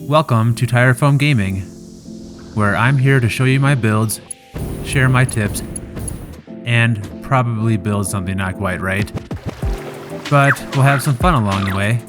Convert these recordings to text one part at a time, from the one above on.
Welcome to Tire Foam Gaming, where I'm here to show you my builds, share my tips, and probably build something not quite right. But we'll have some fun along the way.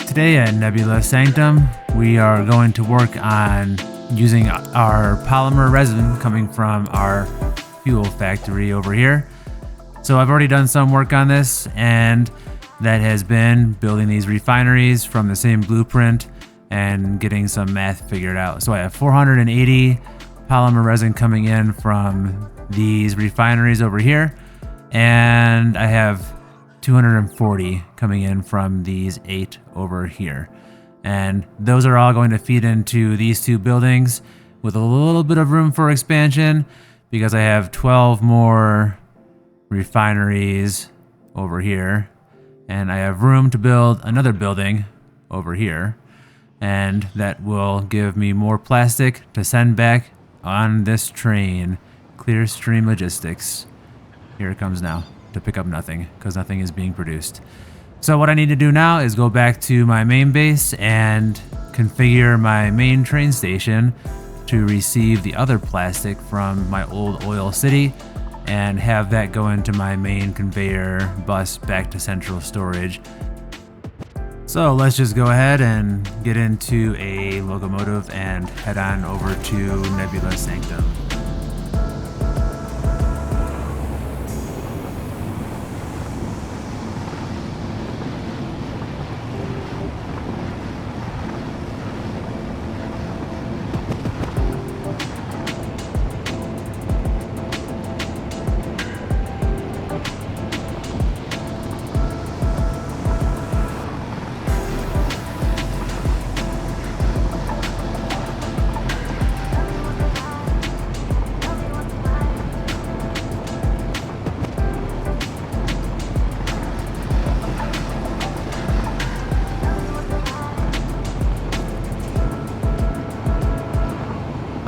Today at Nebula Sanctum, we are going to work on using our polymer resin coming from our fuel factory over here. So I've already done some work on this, and that has been building these refineries from the same blueprint and getting some math figured out. So I have 480 polymer resin coming in from these refineries over here, and I have 240 coming in from these 8 over here. And those are all going to feed into these 2 buildings with a little bit of room for expansion because I have 12 more refineries over here, and I have room to build another building over here, and that will give me more plastic to send back on this train, Clearstream Logistics. Here it comes now to pick up nothing because nothing is being produced. So what I need to do now is go back to my main base and configure my main train station to receive the other plastic from my old oil city and have that go into my main conveyor bus back to central storage. So let's just go ahead and get into a locomotive and head on over to Nebula Sanctum.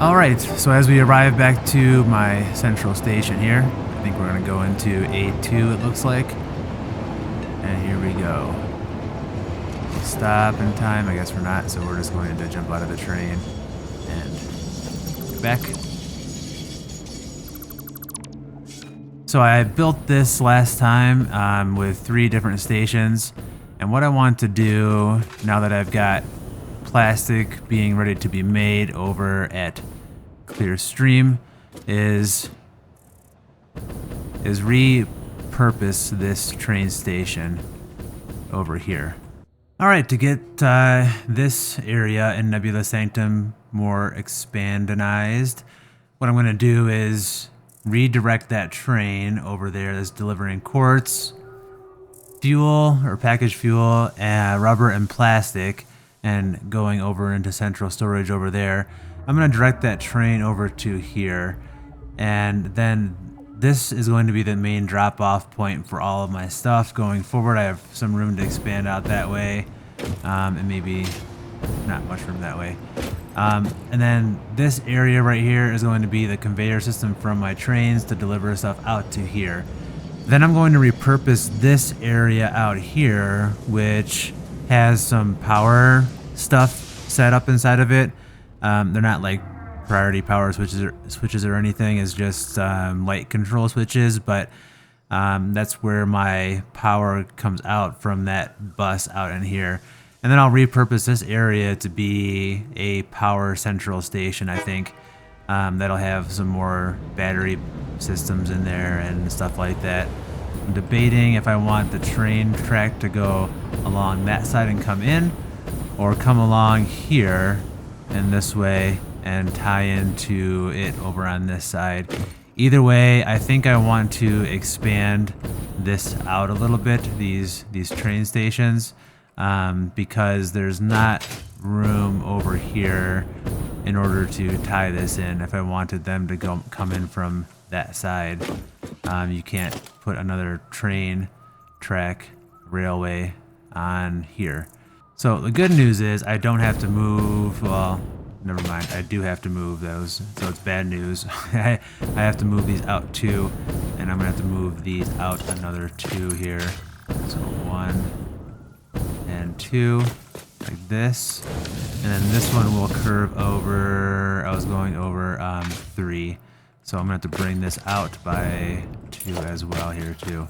Alright, so as we arrive back to my central station here, I think we're going to go into A2 it looks like. And here we go. Stop in time, I guess we're not, so we're just going to jump out of the train and back. So I built this last time with 3 different stations, and what I want to do now that I've got plastic being ready to be made over at Clearstream is repurpose this train station over here. Alright, to get this area in Nebula Sanctum more expandinized, what I'm going to do is redirect that train over there that's delivering quartz, fuel or packaged fuel, rubber and plastic, and going over into central storage over there. I'm going to direct that train over to here, and then this is going to be the main drop-off point for all of my stuff going forward. I have some room to expand out that way, and maybe not much room that way. And then this area right here is going to be the conveyor system from my trains to deliver stuff out to here. Then I'm going to repurpose this area out here, which has some power stuff set up inside of it. They're not like priority power switches or anything. It's just light control switches, but that's where my power comes out from that bus out in here. And then I'll repurpose this area to be a power central station, I think. That'll have some more battery systems in there and stuff like that. I'm debating if I want the train track to go along that side and come in, or come along here and this way and tie into it over on this side. Either way, I think I want to expand this out a little bit, these train stations, because there's not room over here in order to tie this in. If I wanted them to come in from that side, you can't put another train track railway on here. So the good news is I don't have to move, well, never mind, I do have to move those, so it's bad news. I have to move these out 2, and I'm gonna have to move these out another 2 here. So 1 and 2, like this. And then this one will curve over, I was going over 3. So I'm going to have to bring this out by 2 as well here too.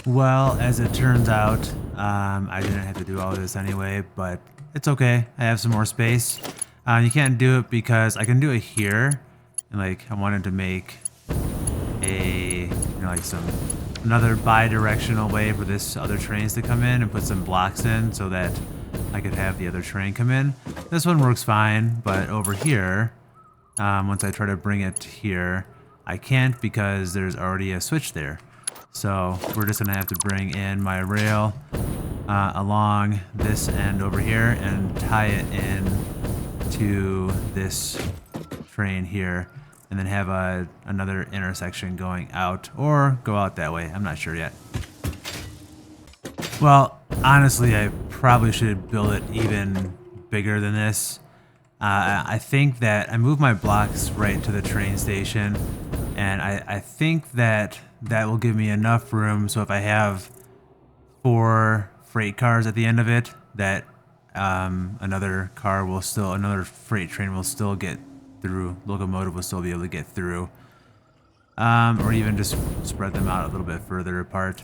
Well, as it turns out, I didn't have to do all of this anyway, but it's okay. I have some more space. You can't do it because I can do it here. And like, I wanted to make a, like another bi-directional way for this other trains to come in and put some blocks in so that I could have the other train come in. This one works fine, but over here, once I try to bring it here, I can't because there's already a switch there. So we're just gonna have to bring in my rail along this end over here and tie it in to this train here, and then have another intersection going out, or go out that way. I'm not sure yet. Well, honestly, I probably should build it even bigger than this. I think that I moved my blocks right to the train station, and I think that will give me enough room, so if I have 4 freight cars at the end of it, that another freight train will still get through, locomotive will still be able to get through, or even just spread them out a little bit further apart.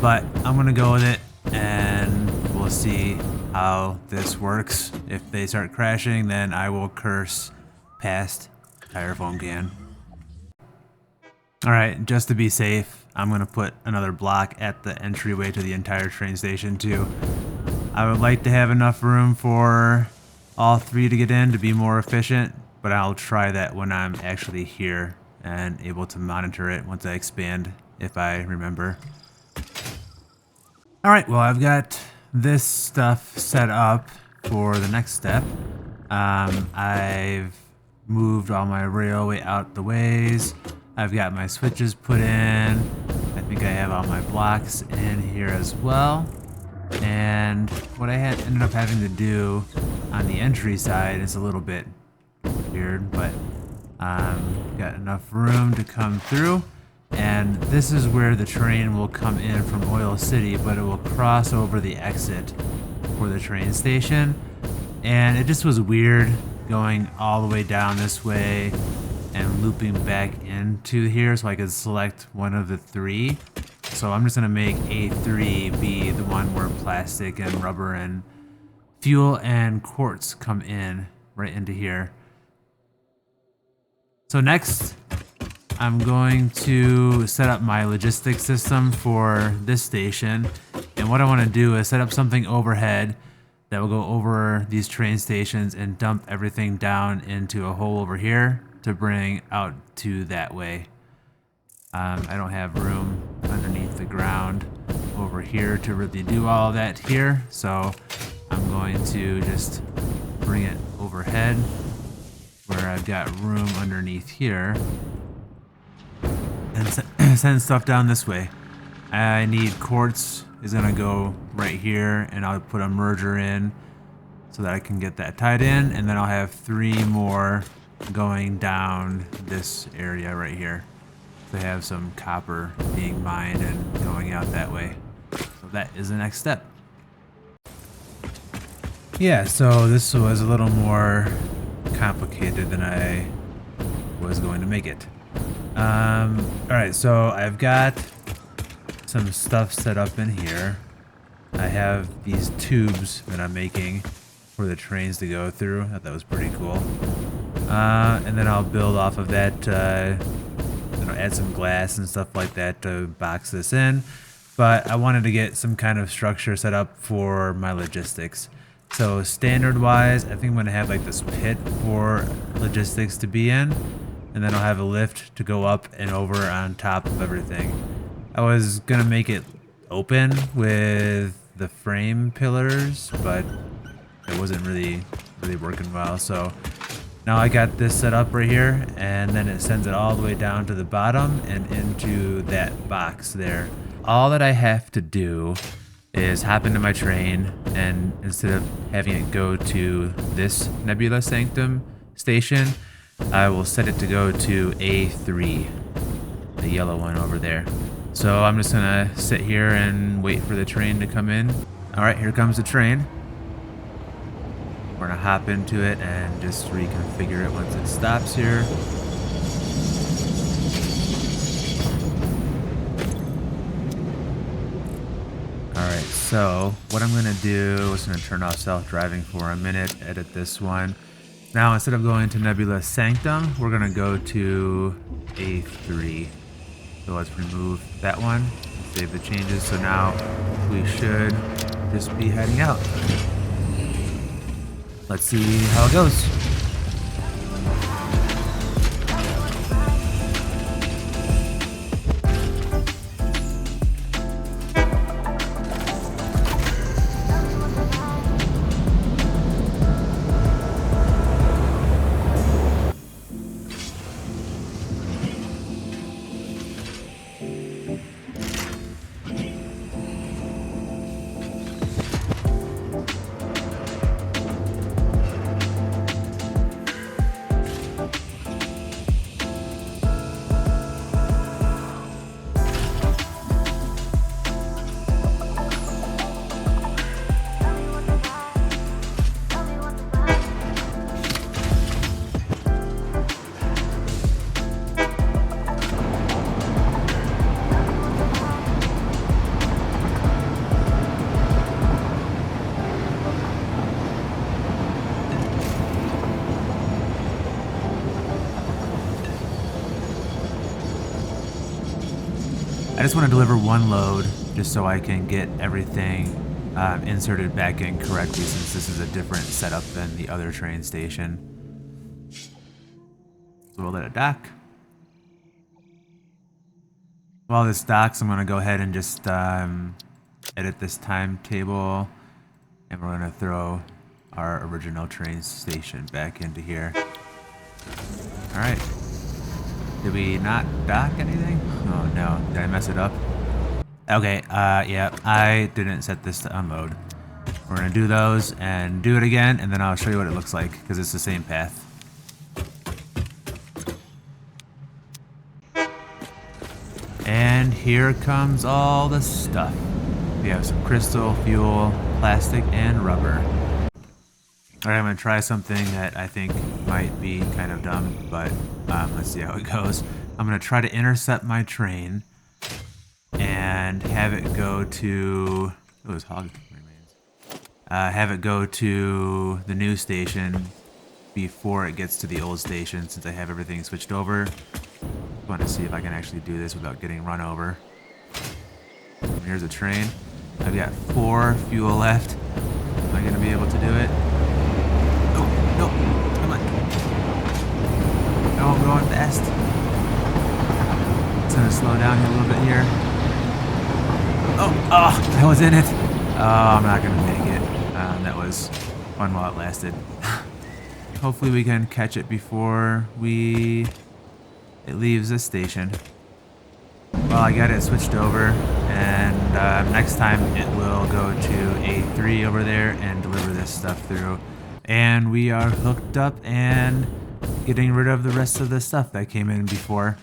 But I'm gonna go with it, and we'll see how this works. If they start crashing, then I will curse past tire foam can. Alright, just to be safe, I'm gonna put another block at the entryway to the entire train station too. I would like to have enough room for all 3 to get in to be more efficient, but I'll try that when I'm actually here and able to monitor it once I expand, if I remember. Alright, well, I've got this stuff set up for the next step. I've moved all my railway out the ways. I've got my switches put in. I think I have all my blocks in here as well. And what I ended up having to do on the entry side is a little bit weird, but got enough room to come through. And this is where the train will come in from Oil City, but it will cross over the exit for the train station. And it just was weird going all the way down this way and looping back into here so I could select one of the 3. So I'm just gonna make A3 be the one where plastic and rubber and fuel and quartz come in right into here. So next, I'm going to set up my logistics system for this station. And what I want to do is set up something overhead that will go over these train stations and dump everything down into a hole over here to bring out to that way. I don't have room underneath the ground over here to really do all of that here, so I'm going to just bring it overhead where I've got room underneath here and send stuff down this way. I need quartz is gonna go right here, and I'll put a merger in so that I can get that tied in, and then I'll have 3 more going down this area right here. So I have some copper being mined and going out that way. So that is the next step. Yeah, so this was a little more complicated than I was going to make it. Alright, so I've got some stuff set up in here. I have these tubes that I'm making for the trains to go through. I thought that was pretty cool. And then I'll build off of that, add some glass and stuff like that to box this in. But I wanted to get some kind of structure set up for my logistics. So standard wise, I think I'm going to have like this pit for logistics to be in. And then I'll have a lift to go up and over on top of everything. I was going to make it open with the frame pillars, but it wasn't really working well. So now I got this set up right here, and then it sends it all the way down to the bottom and into that box there. All that I have to do is hop into my train, and instead of having it go to this Nebula Sanctum station, I will set it to go to A3, the yellow one over there. So I'm just gonna sit here and wait for the train to come in. All right, here comes the train. We're gonna hop into it and just reconfigure it once it stops here. Alright, so what I'm gonna do is gonna turn off self-driving for a minute, edit this one. Now instead of going to Nebula Sanctum, we're gonna go to A3. So let's remove that one, save the changes. So now we should just be heading out. Let's see how it goes. I just want to deliver one load just so I can get everything inserted back in correctly, since this is a different setup than the other train station. So we'll let it dock. While this docks, I'm going to go ahead and just edit this timetable, and we're going to throw our original train station back into here. Alright. Did we not dock anything? Oh no, did I mess it up? Okay, yeah, I didn't set this to unload. We're gonna do those and do it again, and then I'll show you what it looks like, because it's the same path. And here comes all the stuff. We have some crystal, fuel, plastic, and rubber. Alright, I'm gonna try something that I think might be kind of dumb, but let's see how it goes. I'm gonna try to intercept my train and have it go to... Oh, there's hog remains. Have it go to the new station before it gets to the old station, since I have everything switched over. I want to see if I can actually do this without getting run over. Here's a train. I've got 4 fuel left. Am I gonna be able to do it? No, come on. No, I'm going fast. It's gonna slow down here a little bit here. Oh, I was in it. Oh, I'm not gonna make it. That was fun while it lasted. Hopefully we can catch it before it leaves this station. Well, I got it switched over, and next time it will go to A3 over there and deliver this stuff through. And we are hooked up and getting rid of the rest of the stuff that came in before.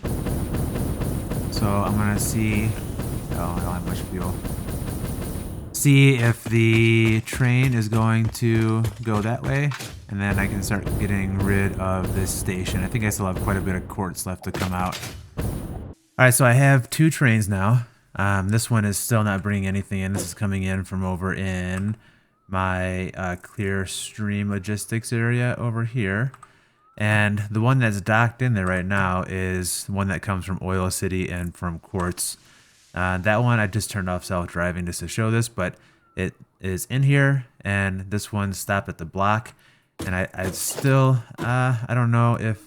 So I'm gonna see... Oh, I don't have much fuel. See if the train is going to go that way, and then I can start getting rid of this station. I think I still have quite a bit of quartz left to come out. Alright, so I have 2 trains now. This one is still not bringing anything in. This is coming in from over in my Clearstream Logistics area over here. And the one that's docked in there right now is the one that comes from Oil City and from Quartz. That one I just turned off self-driving just to show this, but it is in here, and this one stopped at the block. And I still, I don't know if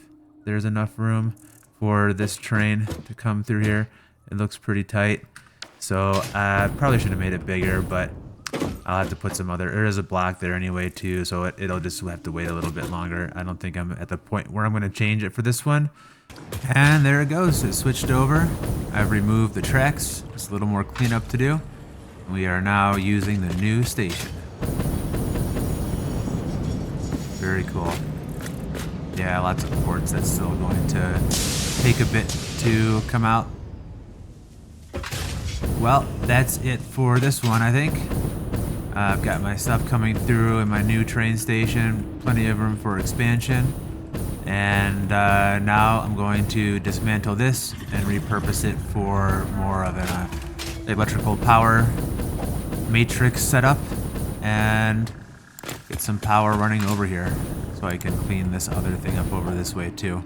there's enough room for this train to come through here. It looks pretty tight. So I probably should have made it bigger, but I'll have to put some other... There is a block there anyway too, so it'll just have to wait a little bit longer. I don't think I'm at the point where I'm going to change it for this one. And there it goes. It switched over. I've removed the tracks. Just a little more cleanup to do. We are now using the new station. Very cool. Yeah, lots of quartz. That's still going to take a bit to come out. Well, that's it for this one, I think. I've got my stuff coming through in my new train station, plenty of room for expansion. And now I'm going to dismantle this and repurpose it for more of an electrical power matrix setup and get some power running over here so I can clean this other thing up over this way too.